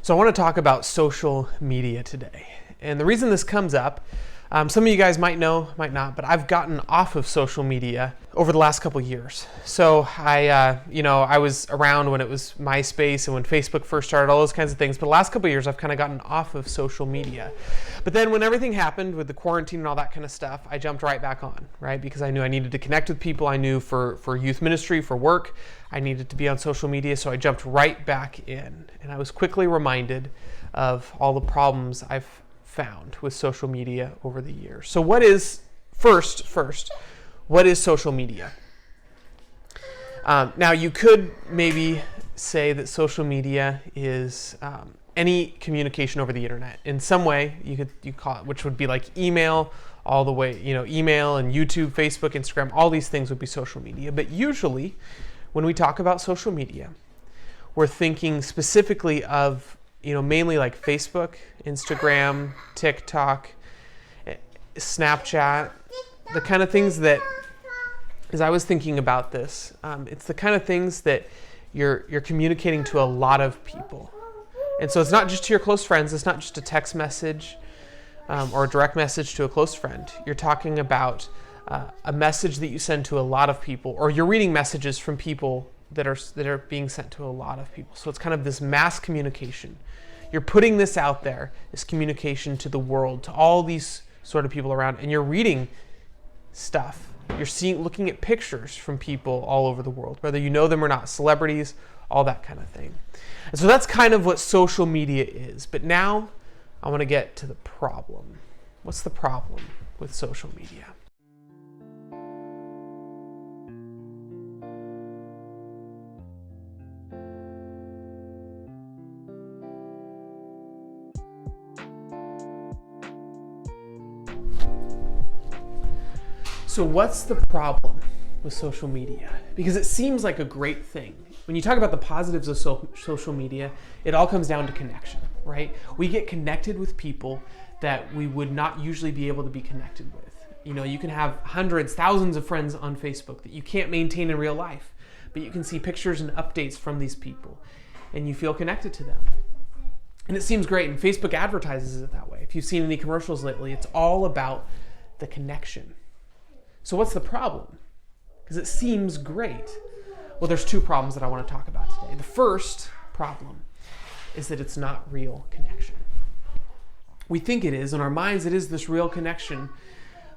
So I want to talk about social media today. And the reason this comes up, some of you guys might know, might not, but I've gotten off of social media over the last couple years. So I was around when it was MySpace and when Facebook first started, all those kinds of things. But the last couple years, I've kind of gotten off of social media. But then when everything happened with the quarantine and all that kind of stuff, I jumped right back on, right? Because I knew I needed to connect with people. I knew for youth ministry, for work, I needed to be on social media. So I jumped right back in. And I was quickly reminded of all the problems I've found with social media over the years. So what is, first, what is social media? Now you could maybe say that social media is any communication over the internet. In some way, you call it, which would be like email, all the way, email and YouTube, Facebook, Instagram, all these things would be social media. But usually, when we talk about social media, we're thinking specifically of mainly like Facebook, Instagram, TikTok, Snapchat, the kind of things that, as I was thinking about this, it's the kind of things that you're communicating to a lot of people. And so it's not just to your close friends, it's not just a text message or a direct message to a close friend. You're talking about a message that you send to a lot of people, or you're reading messages from people that are being sent to a lot of people. So it's kind of this mass communication. You're putting this out there, this communication to the world, to all these sort of people around, and you're reading stuff. You're looking at pictures from people all over the world, whether you know them or not, celebrities, all that kind of thing. And so that's kind of what social media is. But now I want to get to the problem. What's the problem with social media? So what's the problem with social media? Because it seems like a great thing. When you talk about the positives of social media, it all comes down to connection, right? We get connected with people that we would not usually be able to be connected with. You can have hundreds, thousands of friends on Facebook that you can't maintain in real life, but you can see pictures and updates from these people, and you feel connected to them. And it seems great, and Facebook advertises it that way. If you've seen any commercials lately, it's all about the connection. So what's the problem? Because it seems great. Well, there's two problems that I want to talk about today. The first problem is that it's not real connection. We think it is, in our minds it is this real connection,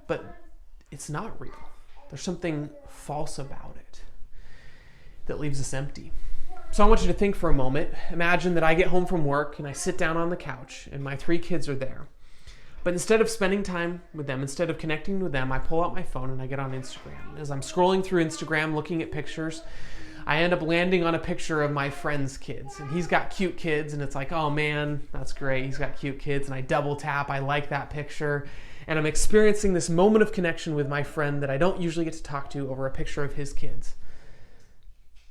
but it's not real. There's something false about it that leaves us empty. So I want you to think for a moment. Imagine that I get home from work and I sit down on the couch and my 3 kids are there. But instead of spending time with them, instead of connecting with them, I pull out my phone and I get on Instagram. As I'm scrolling through Instagram, looking at pictures, I end up landing on a picture of my friend's kids. And he's got cute kids, and it's like, oh man, that's great. He's got cute kids. And I double tap, I like that picture. And I'm experiencing this moment of connection with my friend that I don't usually get to talk to over a picture of his kids.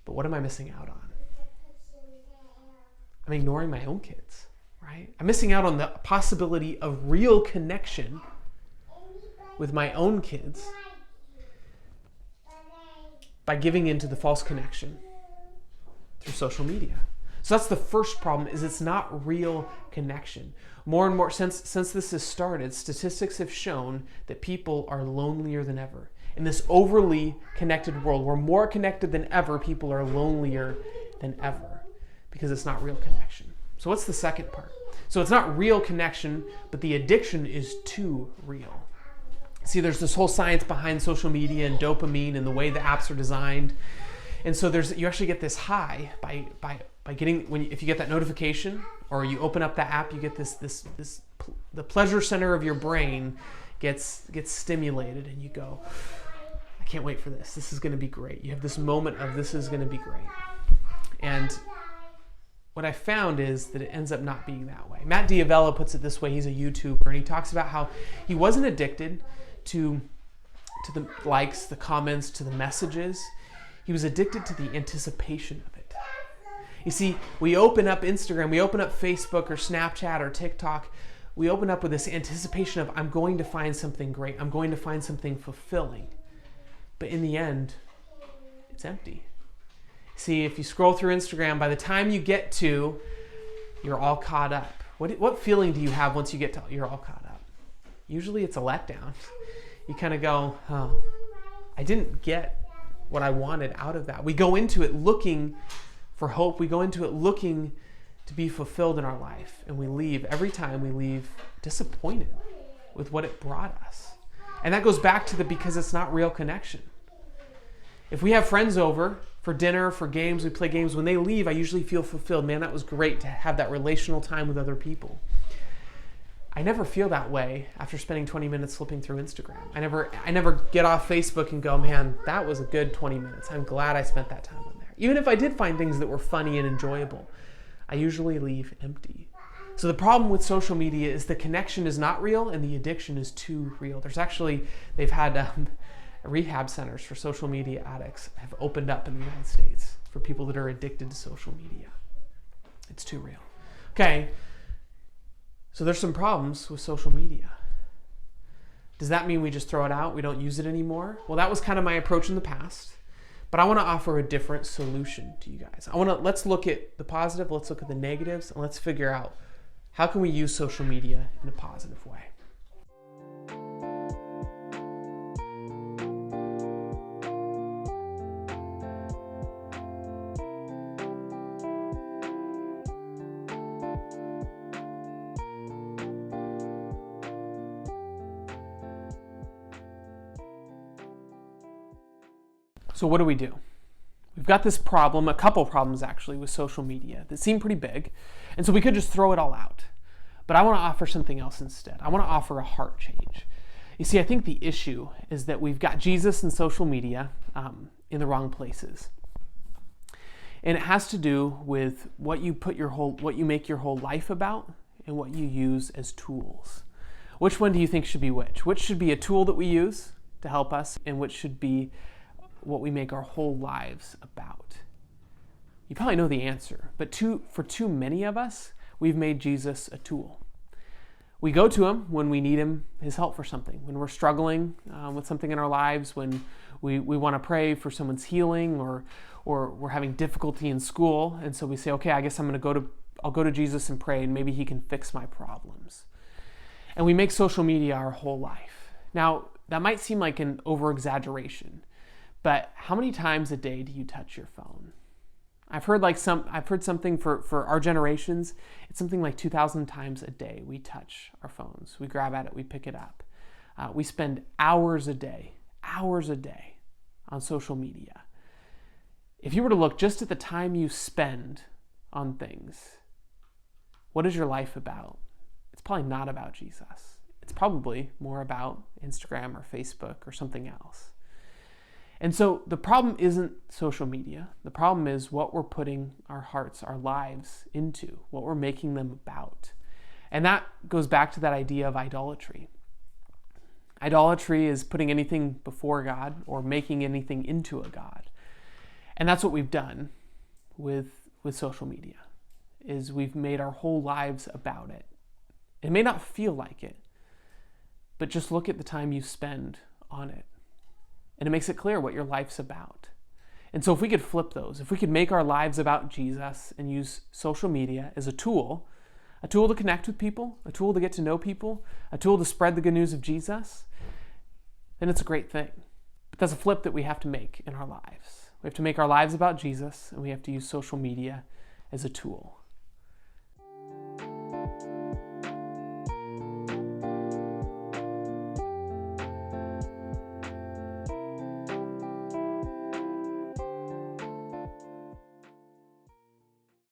But what am I missing out on? I'm ignoring my own kids. Right? I'm missing out on the possibility of real connection with my own kids by giving into the false connection through social media. So that's the first problem, is it's not real connection. More and more, since this has started, statistics have shown that people are lonelier than ever. In this overly connected world, we're more connected than ever, people are lonelier than ever because it's not real connection. So what's the second part? So it's not real connection, but the addiction is too real. See, there's this whole science behind social media and dopamine and the way the apps are designed. And so you actually get this high by getting, if you get that notification or you open up the app, you get the pleasure center of your brain gets stimulated, and you go, I can't wait for this. This is going to be great. You have this moment of this is going to be great. And what I found is that it ends up not being that way. Matt D'Avella puts it this way. He's a YouTuber, and he talks about how he wasn't addicted to the likes, the comments, to the messages. He was addicted to the anticipation of it. You see, we open up Instagram, we open up Facebook or Snapchat or TikTok, we open up with this anticipation of, I'm going to find something great, I'm going to find something fulfilling. But in the end, it's empty. See, if you scroll through Instagram, by the time you get to you're all caught up. What feeling do you have once you get to you're all caught up? Usually it's a letdown. You kind of go, oh, I didn't get what I wanted out of that. We go into it looking for hope. We go into it looking to be fulfilled in our life. And we leave, every time we leave disappointed with what it brought us. And that goes back to because it's not real connection. If we have friends over for dinner, for games, we play games, when they leave, I usually feel fulfilled. Man, that was great to have that relational time with other people. I never feel that way after spending 20 minutes flipping through Instagram. I never get off Facebook and go, man, that was a good 20 minutes. I'm glad I spent that time on there. Even if I did find things that were funny and enjoyable, I usually leave empty. So the problem with social media is the connection is not real and the addiction is too real. They've had rehab centers for social media addicts have opened up in the United States for people that are addicted to social media. It's too real. Okay, so there's some problems with social media. Does that mean we just throw it out? We don't use it anymore? Well, that was kind of my approach in the past, but I want to offer a different solution to you guys. Let's look at the positive, let's look at the negatives, and let's figure out how can we use social media in a positive way. So what do? We've got this problem, a couple problems actually, with social media that seem pretty big. And so we could just throw it all out. But I want to offer something else instead. I want to offer a heart change. You see, I think the issue is that we've got Jesus and social media in the wrong places. And it has to do with what you make your whole life about and what you use as tools. Which one do you think should be which? Which should be a tool that we use to help us, and which should be what we make our whole lives about? You probably know the answer, but for too many of us, we've made Jesus a tool. We go to him when we need his help for something, when we're struggling with something in our lives, when we want to pray for someone's healing, or we're having difficulty in school, and so we say, okay, I guess I'll go to Jesus and pray, and maybe he can fix my problems. And we make social media our whole life. Now, that might seem like an over-exaggeration, but how many times a day do you touch your phone? I've heard something for our generations, it's something like 2,000 times a day we touch our phones. We grab at it, we pick it up. We spend hours a day on social media. If you were to look just at the time you spend on things, what is your life about? It's probably not about Jesus. It's probably more about Instagram or Facebook or something else. And so the problem isn't social media. The problem is what we're putting our hearts, our lives into, what we're making them about. And that goes back to that idea of idolatry. Idolatry is putting anything before God or making anything into a God. And that's what we've done with social media, is we've made our whole lives about it. It may not feel like it, but just look at the time you spend on it. And it makes it clear what your life's about. And so if we could flip those, if we could make our lives about Jesus and use social media as a tool to connect with people, a tool to get to know people, a tool to spread the good news of Jesus, then it's a great thing. But that's a flip that we have to make in our lives. We have to make our lives about Jesus, and we have to use social media as a tool.